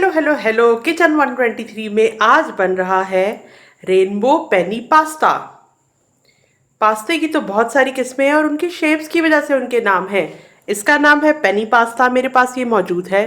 Hello hello hello, kitchen 123 में आज बन रहा है रेनबो पेनी पास्ता। पास्ते की तो बहुत सारी किस्में हैं और उनकी शेप्स की वजह से उनके नाम हैं। इसका नाम है पेनी पास्ता, मेरे पास ये मौजूद है।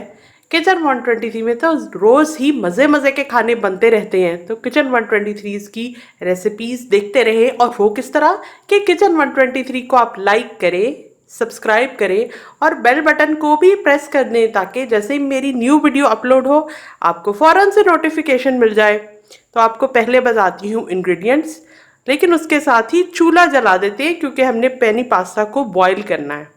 किचन 123 में तो रोज ही मज़े मज़े के खाने बनते रहते हैं, तो किचन 123 की रेसिपीज देखते रहे। और वो किस तरह कि किचन 123 को आप लाइक करें, सब्सक्राइब करें और बेल बटन को भी प्रेस कर दें, ताकि जैसे ही मेरी न्यू वीडियो अपलोड हो आपको फ़ौरन से नोटिफिकेशन मिल जाए। तो आपको पहले बताती हूँ इंग्रेडिएंट्स, लेकिन उसके साथ ही चूल्हा जला देते हैं क्योंकि हमने पेनी पास्ता को बॉईल करना है।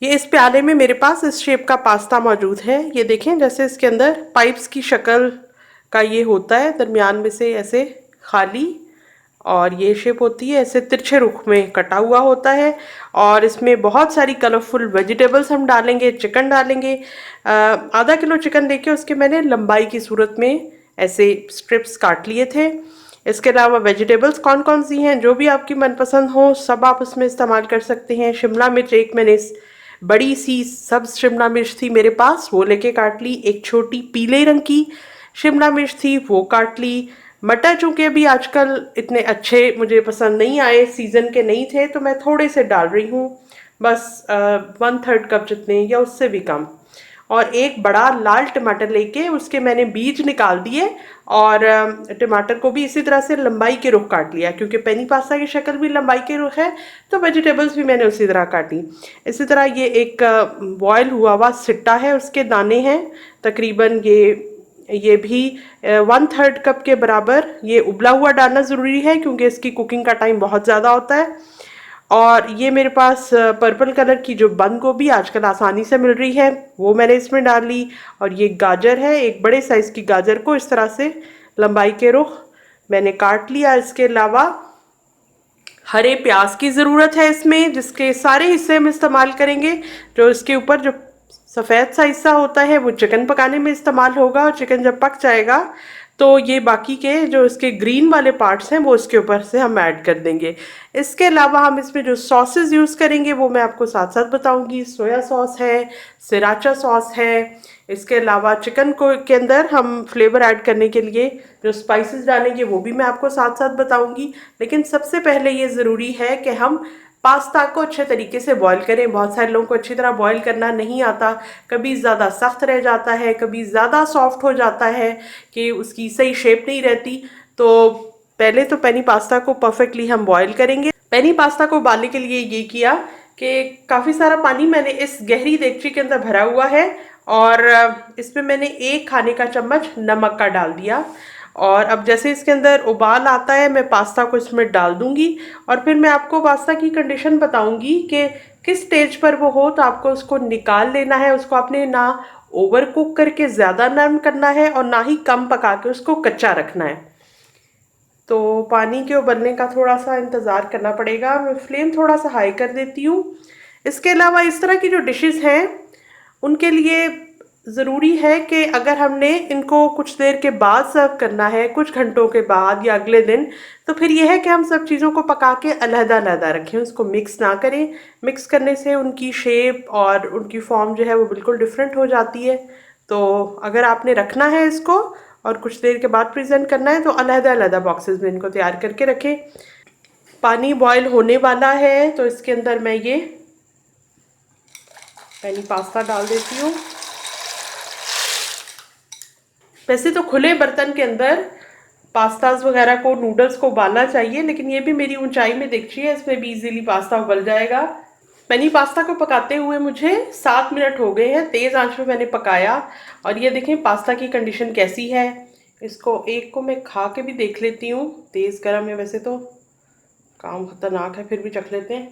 ये इस प्याले में मेरे पास इस शेप का पास्ता मौजूद है। ये देखें, जैसे इसके अंदर पाइप्स की शक्ल का ये होता है, दरमियान में से ऐसे खाली, और ये शेप होती है ऐसे तिरछे रुख में कटा हुआ होता है। और इसमें बहुत सारी कलरफुल वेजिटेबल्स हम डालेंगे, चिकन डालेंगे। आधा किलो चिकन लेके उसके मैंने लंबाई की सूरत में ऐसे स्ट्रिप्स काट लिए थे। इसके अलावा वेजिटेबल्स कौन कौन सी हैं, जो भी आपकी मनपसंद हो सब आप उसमें इस्तेमाल कर सकते हैं। शिमला मिर्च एक मैंने बड़ी सी सब्ज शिमला मिर्च थी मेरे पास, वो लेके काट ली। एक छोटी पीले रंग की शिमला मिर्च थी, वो काट ली। मटर चूंकि अभी आजकल इतने अच्छे मुझे पसंद नहीं आए, सीजन के नहीं थे, तो मैं थोड़े से डाल रही हूँ, बस 1/3 कप जितने या उससे भी कम। और एक बड़ा लाल टमाटर लेके उसके मैंने बीज निकाल दिए, और टमाटर को भी इसी तरह से लंबाई के रुख काट लिया, क्योंकि पेनी पास्ता की शक्ल भी लंबाई के रुख है, तो वेजिटेबल्स भी मैंने उसी तरह काटी। इसी तरह ये एक बॉयल हुआ हुआ सिट्टा है, उसके दाने हैं तकरीबन ये भी 1/3 कप के बराबर। ये उबला हुआ डालना ज़रूरी है क्योंकि इसकी कुकिंग का टाइम बहुत ज़्यादा होता है। और ये मेरे पास पर्पल कलर की जो बंद गोभी आजकल आसानी से मिल रही है, वो मैंने इसमें डाल ली। और ये गाजर है, एक बड़े साइज़ की गाजर को इस तरह से लंबाई के रुख मैंने काट लिया। इसके अलावा हरे प्याज की ज़रूरत है इसमें, जिसके सारे हिस्से हम इस्तेमाल करेंगे। जो इसके ऊपर जो सफ़ेद सा हिस्सा होता है वो चिकन पकाने में इस्तेमाल होगा, और चिकन जब पक जाएगा तो ये बाकी के जो इसके ग्रीन वाले पार्ट्स हैं वो इसके ऊपर से हम ऐड कर देंगे। इसके अलावा हम इसमें जो सॉसेस यूज़ करेंगे वो मैं आपको साथ साथ बताऊंगी। सोया सॉस है, सिराचा सॉस है। इसके अलावा चिकन को के अंदर हम फ्लेवर ऐड करने के लिए जो स्पाइसेस डालेंगे वो भी मैं आपको साथ साथ बताऊंगी। लेकिन सबसे पहले ये ज़रूरी है कि हम पास्ता को अच्छे तरीके से बॉईल करें। बहुत सारे लोगों को अच्छी तरह बॉईल करना नहीं आता, कभी ज़्यादा सख्त रह जाता है, कभी ज़्यादा सॉफ्ट हो जाता है कि उसकी सही शेप नहीं रहती। तो पहले तो पेनी पास्ता को परफेक्टली हम बॉईल करेंगे। पेनी पास्ता को उबालने के लिए ये किया कि काफ़ी सारा पानी मैंने इस गहरी देगची के अंदर भरा हुआ है, और इसमें मैंने 1 खाने का चम्मच नमक का डाल दिया। और अब जैसे इसके अंदर उबाल आता है, मैं पास्ता को इसमें डाल दूंगी, और फिर मैं आपको पास्ता की कंडीशन बताऊंगी कि किस स्टेज पर वो हो तो आपको उसको निकाल लेना है। उसको आपने ना ओवर कुक करके ज़्यादा नरम करना है और ना ही कम पका के उसको कच्चा रखना है। तो पानी के उबलने का थोड़ा सा इंतज़ार करना पड़ेगा। मैं फ्लेम थोड़ा सा हाई कर देती हूँ। इसके अलावा इस तरह की जो डिशेस हैं उनके लिए ज़रूरी है कि अगर हमने इनको कुछ देर के बाद सर्व करना है, कुछ घंटों के बाद या अगले दिन, तो फिर यह है कि हम सब चीज़ों को पका के अलहदा-अलहदा रखें, उसको मिक्स ना करें। मिक्स करने से उनकी शेप और उनकी फॉर्म जो है वो बिल्कुल डिफरेंट हो जाती है। तो अगर आपने रखना है इसको और कुछ देर के बाद प्रेजेंट करना है तो अलहदा-अलहदा बॉक्सेस में इनको तैयार करके रखें। पानी बॉयल होने वाला है तो इसके अंदर मैं ये पेनी पास्ता डाल देती हूँ। वैसे तो खुले बर्तन के अंदर पास्ताज वगैरह को, नूडल्स को उबालना चाहिए, लेकिन ये भी मेरी ऊंचाई में दिखती है, इसमें भी इजीली पास्ता उबल जाएगा। पेनी पास्ता को पकाते हुए मुझे 7 मिनट हो गए हैं, तेज़ आंच पे मैंने पकाया। और ये देखें पास्ता की कंडीशन कैसी है। इसको एक को मैं खा के भी देख लेती हूँ, तेज़ गर्म है वैसे तो, काम खतरनाक है, फिर भी चख लेते हैं।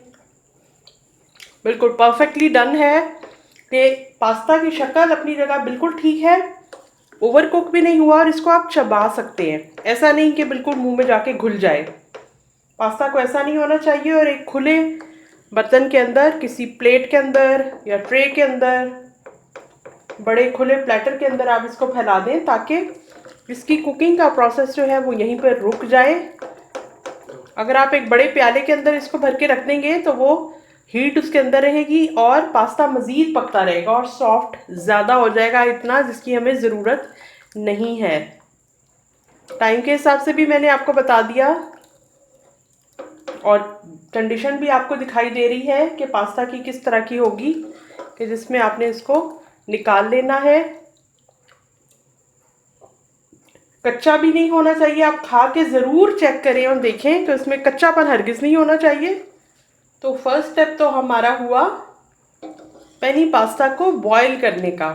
बिल्कुल परफेक्टली डन है कि पास्ता की शक्ल अपनी जगह बिल्कुल ठीक है, ओवर कुक भी नहीं हुआ, और इसको आप चबा सकते हैं। ऐसा नहीं कि बिल्कुल मुंह में जाके घुल जाए, पास्ता को ऐसा नहीं होना चाहिए। और एक खुले बर्तन के अंदर, किसी प्लेट के अंदर या ट्रे के अंदर, बड़े खुले प्लेटर के अंदर आप इसको फैला दें, ताकि इसकी कुकिंग का प्रोसेस जो है वो यहीं पर रुक जाए। अगर आप एक बड़े प्याले के अंदर इसको भर के रख देंगे तो वो हीट उसके अंदर रहेगी और पास्ता मज़ीद पकता रहेगा और सॉफ्ट ज़्यादा हो जाएगा, इतना जिसकी हमें ज़रूरत नहीं है। टाइम के हिसाब से भी मैंने आपको बता दिया और कंडीशन भी आपको दिखाई दे रही है कि पास्ता की किस तरह की होगी, कि जिसमें आपने इसको निकाल लेना है। कच्चा भी नहीं होना चाहिए, आप खा के ज़रूर चेक करें और देखें तो इसमें कच्चापन हरगिज़ नहीं होना चाहिए। तो फर्स्ट स्टेप तो हमारा हुआ पेनी पास्ता को बॉईल करने का।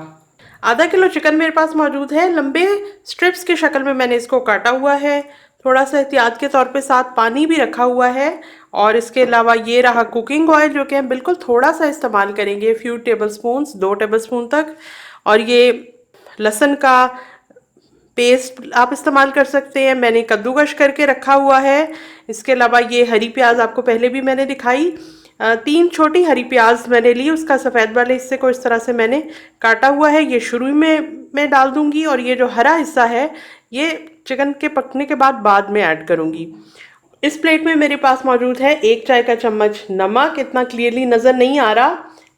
आधा किलो चिकन मेरे पास मौजूद है, लंबे स्ट्रिप्स की शक्ल में मैंने इसको काटा हुआ है। थोड़ा सा एहतियात के तौर पे साथ पानी भी रखा हुआ है। और इसके अलावा ये रहा कुकिंग ऑयल, जो कि हम बिल्कुल थोड़ा सा इस्तेमाल करेंगे, few table spoon, 2 table spoon तक। और ये लहसुन का पेस्ट आप इस्तेमाल कर सकते हैं, मैंने कद्दूकश करके रखा हुआ है। इसके अलावा ये हरी प्याज आपको पहले भी मैंने दिखाई, 3 छोटी हरी प्याज मैंने ली, उसका सफ़ेद वाले हिस्से को इस तरह से मैंने काटा हुआ है। ये शुरू में मैं डाल दूंगी और ये जो हरा हिस्सा है ये चिकन के पकने के बाद में ऐड करूंगी। इस प्लेट में मेरे पास मौजूद है 1 चाय का चम्मच नमक, इतना क्लियरली नज़र नहीं आ रहा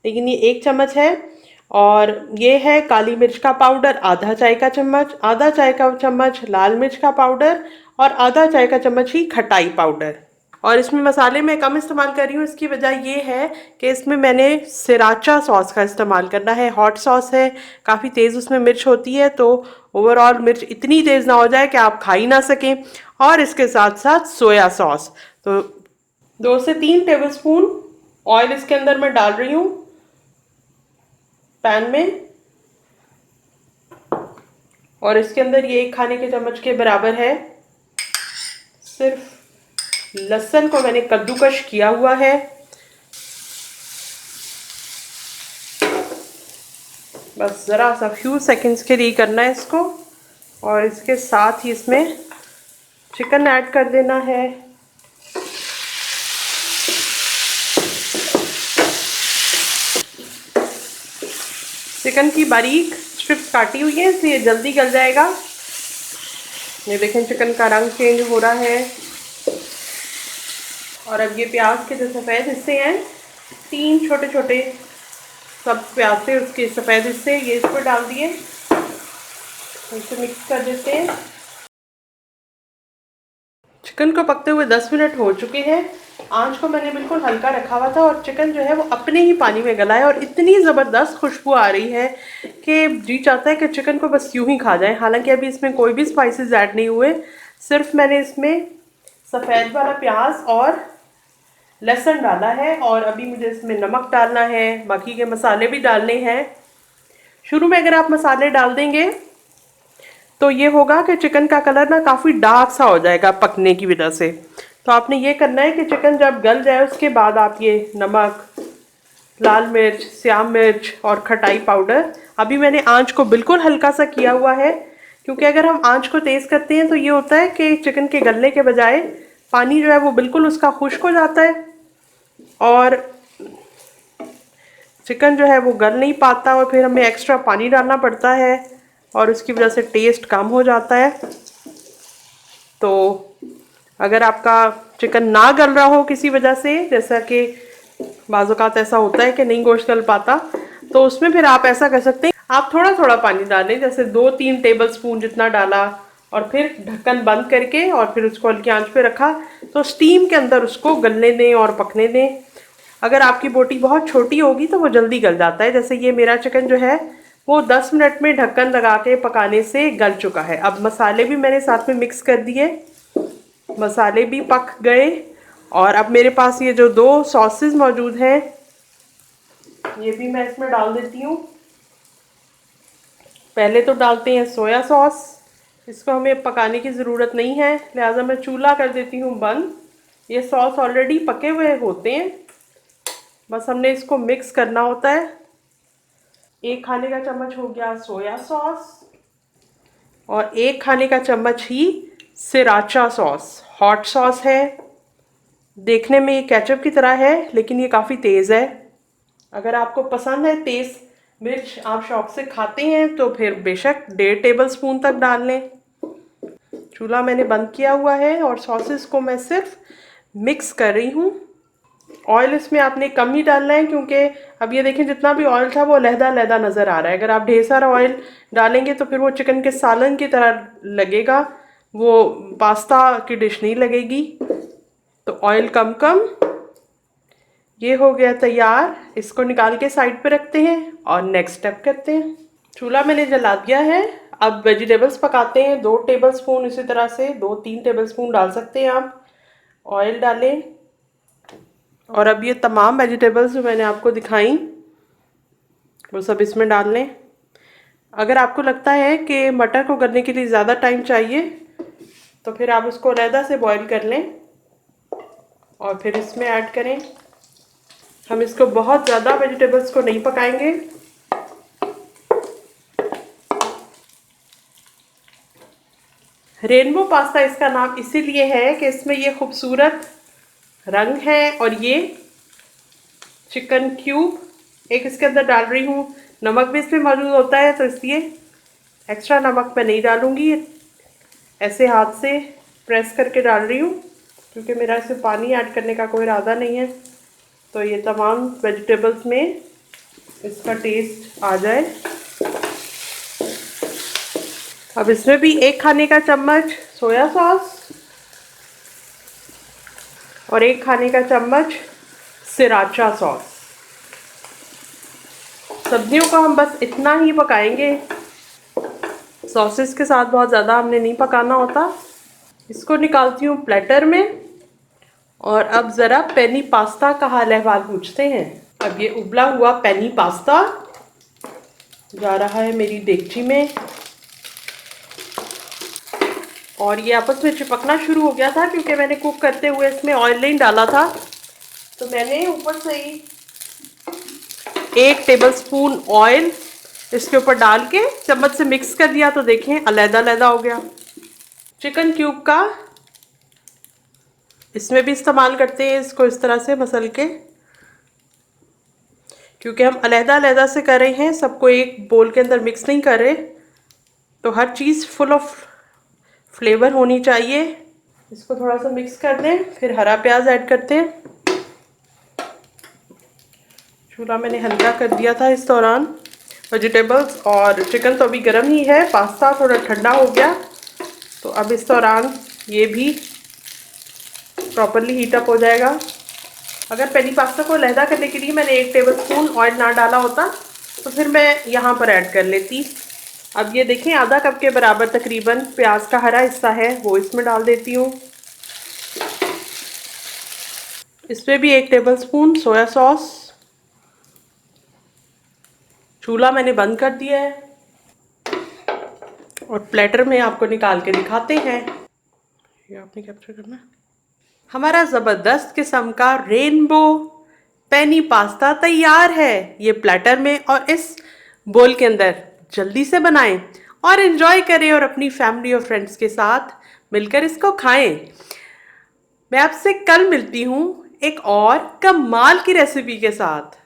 लेकिन ये 1 चम्मच है। और ये है काली मिर्च का पाउडर आधा चाय का चम्मच, आधा चाय का चम्मच लाल मिर्च का पाउडर और आधा चाय का चम्मच ही खटाई पाउडर। और इसमें मसाले मैं कम इस्तेमाल कर रही हूँ, इसकी वजह ये है कि इसमें मैंने सिराचा सॉस का इस्तेमाल करना है। हॉट सॉस है, काफ़ी तेज़ उसमें मिर्च होती है, तो ओवरऑल मिर्च इतनी तेज़ ना हो जाए कि आप खा ही ना सकें। और इसके साथ साथ सोया सॉस, तो 2 से 3 टेबल स्पून ऑयल इसके अंदर मैं डाल रही हूँ पैन में। और इसके अंदर ये 1 खाने के चम्मच के बराबर है सिर्फ लहसुन को मैंने कद्दूकश किया हुआ है। बस ज़रा सा फ्यू सेकंड्स के लिए करना है इसको। और इसके साथ ही इसमें चिकन ऐड कर देना है। चिकन की बारीक स्ट्रिप्स काटी हुई है, इसलिए जल्दी गल जाएगा। ये देखें चिकन का रंग चेंज हो रहा है। और अब ये प्याज के जो सफ़ेद हिस्से हैं, 3 छोटे सब प्याज थे, उसके सफ़ेद हिस्से ये इस पर डाल दिए, इसे मिक्स कर देते हैं। चिकन को पकते हुए 10 मिनट हो चुके हैं। आंच को मैंने बिल्कुल हल्का रखा हुआ था और चिकन जो है वो अपने ही पानी में गला है और इतनी ज़बरदस्त खुशबू आ रही है कि जी चाहता है कि चिकन को बस यूं ही खा जाए। हालांकि अभी इसमें कोई भी स्पाइसेस ऐड नहीं हुए, सिर्फ मैंने इसमें सफ़ेद वाला प्याज और लहसुन डाला है। और अभी मुझे इसमें नमक डालना है, बाकी के मसाले भी डालने हैं। शुरू में अगर आप मसाले डाल देंगे तो ये होगा कि चिकन का कलर ना काफ़ी डार्क सा हो जाएगा पकने की वजह से। तो आपने ये करना है कि चिकन जब गल जाए उसके बाद आप ये नमक, लाल मिर्च, श्याम मिर्च और खटाई पाउडर, अभी मैंने आंच को बिल्कुल हल्का सा किया हुआ है, क्योंकि अगर हम आंच को तेज़ करते हैं तो ये होता है कि चिकन के गलने के बजाय पानी जो है वो बिल्कुल उसका खुश्क हो जाता है और चिकन जो है वो गल नहीं पाता और फिर हमें एक्स्ट्रा पानी डालना पड़ता है और उसकी वजह से टेस्ट कम हो जाता है। तो अगर आपका चिकन ना गल रहा हो किसी वजह से, जैसा कि बाज़ औक़ात ऐसा होता है कि नहीं गोश्त गल पाता, तो उसमें फिर आप ऐसा कर सकते हैं, आप थोड़ा थोड़ा पानी डालें, जैसे 2-3 टेबल स्पून जितना डाला और फिर ढक्कन बंद करके और फिर उसको हल्की आंच पे रखा, तो स्टीम के अंदर उसको गलने दें और पकने दें। अगर आपकी बोटी बहुत छोटी होगी तो वो जल्दी गल जाता है। जैसे ये मेरा चिकन जो है वो 10 मिनट में ढक्कन लगा के पकाने से गल चुका है। अब मसाले भी मैंने साथ में मिक्स कर दिए, मसाले भी पक गए। और अब मेरे पास ये जो 2 सॉसेस मौजूद हैं ये भी मैं इसमें डाल देती हूँ। पहले तो डालते हैं सोया सॉस, इसको हमें पकाने की ज़रूरत नहीं है, लिहाजा मैं चूल्हा कर देती हूँ बंद। ये सॉस ऑलरेडी पके हुए होते हैं, बस हमने इसको मिक्स करना होता है। 1 खाने का चम्मच हो गया सोया सॉस और 1 खाने का चम्मच ही सिराचा सॉस, हॉट सॉस है। देखने में ये केचप की तरह है लेकिन ये काफ़ी तेज़ है। अगर आपको पसंद है तेज़ मिर्च, आप शौक से खाते हैं, तो फिर बेशक 1.5 टेबल स्पून तक डाल लें। चूल्हा मैंने बंद किया हुआ है और सॉसेस को मैं सिर्फ मिक्स कर रही हूँ। ऑयल इसमें आपने कम ही डालना है, क्योंकि अब ये देखें जितना भी ऑयल था वो अलहदा अलहदा नज़र आ रहा है। अगर आप ढेर सारा ऑयल डालेंगे तो फिर वो चिकन के सालन की तरह लगेगा, वो पास्ता की डिश नहीं लगेगी। तो ऑयल कम कम। ये हो गया तैयार, इसको निकाल के साइड पे रखते हैं और नेक्स्ट स्टेप करते हैं। चूल्हा मैंने जला दिया है। अब वेजिटेबल्स पकाते हैं। 2 टेबलस्पून, इसी तरह से 2-3 टेबलस्पून डाल सकते हैं आप। ऑयल डालें और अब ये तमाम वेजिटेबल्स जो मैंने आपको दिखाई वो सब इसमें डाल लें। अगर आपको लगता है कि मटर को गलने के लिए ज़्यादा टाइम चाहिए तो फिर आप उसको अलहदा से बॉईल कर लें और फिर इसमें ऐड करें। हम इसको बहुत ज़्यादा वेजिटेबल्स को नहीं पकाएंगे। रेनबो पास्ता इसका नाम इसीलिए है कि इसमें ये खूबसूरत रंग है और ये चिकन क्यूब एक इसके अंदर डाल रही हूँ। नमक भी इसमें मौजूद होता है तो इसलिए एक्स्ट्रा नमक मैं नहीं डालूँगी। ऐसे हाथ से प्रेस करके डाल रही हूँ क्योंकि मेरा इसमें पानी ऐड करने का कोई इरादा नहीं है, तो ये तमाम वेजिटेबल्स में इसका टेस्ट आ जाए। अब इसमें भी 1 खाने का चम्मच सोया सॉस और 1 खाने का चम्मच सिराचा सॉस। सब्जियों को हम बस इतना ही पकाएंगे, सॉसेस के साथ बहुत ज़्यादा हमने नहीं पकाना होता। इसको निकालती हूँ प्लेटर में और अब ज़रा पेनी पास्ता का हाल अहवाल पूछते हैं। अब ये उबला हुआ पेनी पास्ता जा रहा है मेरी देगची में और ये आपस में चिपकना शुरू हो गया था क्योंकि मैंने कुक करते हुए इसमें ऑयल नहीं डाला था। तो मैंने ऊपर से ही 1 टेबलस्पून ऑयल इसके ऊपर डाल के चम्मच से मिक्स कर दिया, तो देखें अलहदा अलहदा हो गया। चिकन क्यूब का इसमें भी इस्तेमाल करते हैं, इसको इस तरह से मसल के, क्योंकि हम अलहदा अलहदा से कर रहे हैं, सबको एक बोल के अंदर मिक्स नहीं कर रहे, तो हर चीज़ फुल ऑफ फ्लेवर होनी चाहिए। इसको थोड़ा सा मिक्स कर दें, फिर हरा प्याज ऐड करते हैं। चूल्हा मैंने हल्का कर दिया था इस दौरान। वेजिटेबल्स और चिकन तो अभी गर्म ही है, पास्ता थोड़ा ठंडा हो गया, तो अब इस दौरान ये भी प्रॉपरली हीटअप हो जाएगा। अगर पेनी पास्ता को लहदा करने के लिए मैंने 1 टेबलस्पून ऑयल ना डाला होता तो फिर मैं यहाँ पर ऐड कर लेती। अब ये देखें आधा कप के बराबर तकरीबन प्याज का हरा हिस्सा है वो इसमें डाल देती हूँ। इसमें भी 1 टेबलस्पून सोया सॉस। चूल्हा मैंने बंद कर दिया है और प्लेटर में आपको निकाल के दिखाते हैं। ये आपने कैप्चर करना। हमारा ज़बरदस्त किस्म का रेनबो पेनी पास्ता तैयार है ये प्लेटर में, और इस बोल के अंदर जल्दी से बनाएं और एंजॉय करें और अपनी फैमिली और फ्रेंड्स के साथ मिलकर इसको खाएं। मैं आपसे कल मिलती हूँ एक और कमाल की रेसिपी के साथ।